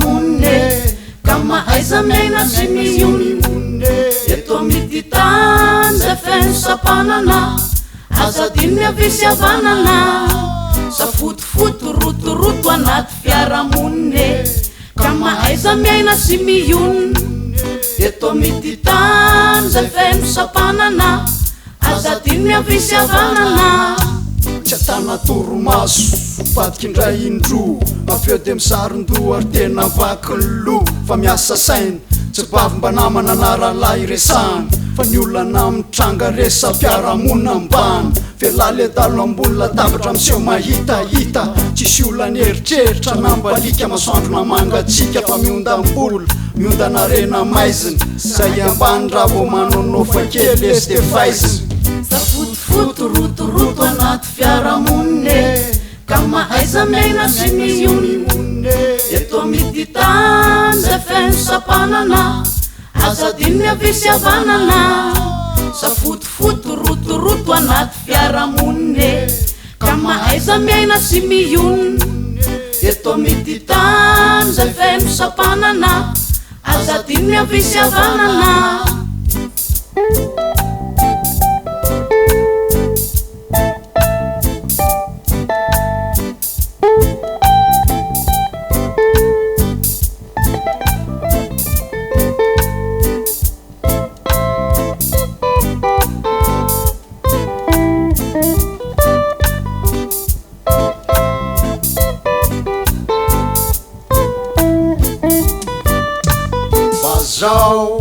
fiaramonne ka mahaiza miaina sy miony eto mity tany zay fenosapanana azadiny avisy avanana safotofoto rotoroto anaty fiaramonne ka mahaiza miaina sy miony eto mity tany zay fenosapanana azadiny avisy avanana tsy atana toromaso vadikindray indro mafeo de misaron-do ary tena vakiny lo fa miasa sainy tsy bavy mba namana anaralahy iresany fa ny olana mitranga resa mpiaramonina mbany velale adalo ambony latabatra miseho mahitahita tsisy olany eritreritra nambalika masoandro namangatsika fa miondam-bola miondanarena maiziny zay ambany raha vo manonofa kely esy de faiziny safotofoto rotoroto anaty fiaramonne ka mahaiza miaina sy miony eto mity tany zay fenosapanana azadiny avisy avanana safotofoto rotoroto anaty fiaramonne ka mahaiza miaina sy miony eto mity tany zay fenosapanana azadiny avisy avanana zao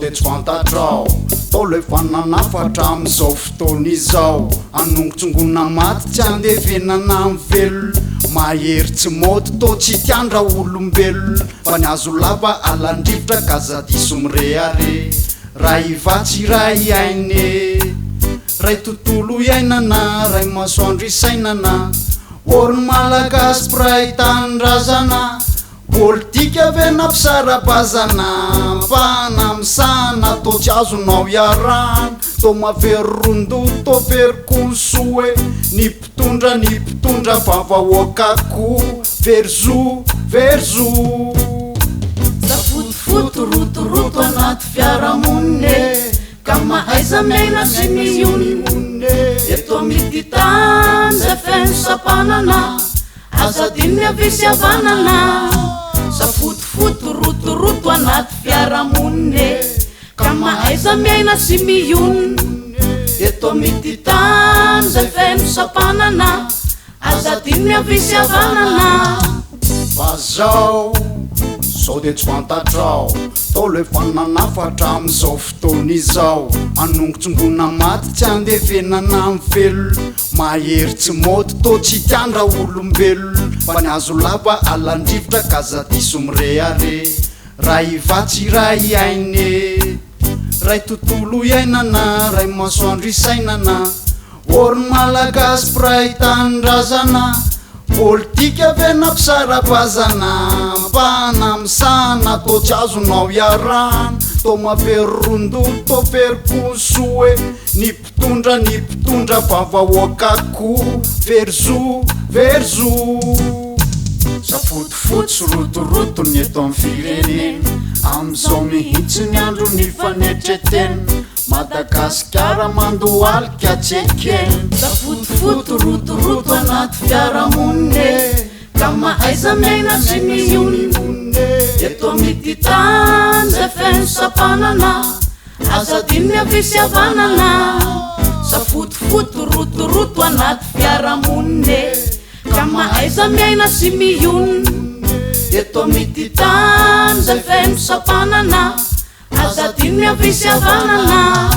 de tsy fantatrao tao le fananafatra am'izao fotoana izao anongotsongona maty tsy andevenana amvelona mahery tsy mody to tsy tiandra olombelona fa ny azo lava alandrivotra kazadiso mireare ray ivatsy ray iaine ray tontolo iainana ray masoandro isainana orony malagasy piray tanindrazana politika vena pisarabazana mpana misana to tsy azonao iarana to maveryrondo to verykonsoe ny mpitondra vavahoakako verzo safotofoto rotoroto anaty fiaramonne ka mahaiza miaina sy miony eto mity tany zay fenosapanana azadiny avisy avanana safotofoto rotoroto anaty fiaramonne ka mahaiza miaina sy miony eto mity tany zay fenosapanana azadiny avisy avanana fa zao de tsy fantatrao tao le fananafatra am'izao fotoana izao anongotsongona maty tsy andevenana amvelona mahery tsy mody to tsy tiandra olombelona fa ny azo lava alandrivotra kazadiso mireare ray ivatsy ray iaine ray tontolo iainana ray masoandro isainana orony malagasy piray tanindrazana politika vena pisarabazana mpana misana to tsy azonao iarana to maveryrondo to verykonsoe ny mpitondra vavahoakako verzo safotofoto sy rotoroto ny eto amin'ny firenena am'izao mihitsy ny andro ny fanetretena madagasikara mandoalika tsekena safotofoto rotoroto anaty fiaramonne ka mahaiza miaina sy miony eto mity tany zay fenosapanana azadiny avisy avanana safotofoto rotoroto anaty fiaramonne ka mahaiza miaina sy miony eto mity tany zay fenosapanana azadiny avisy avanana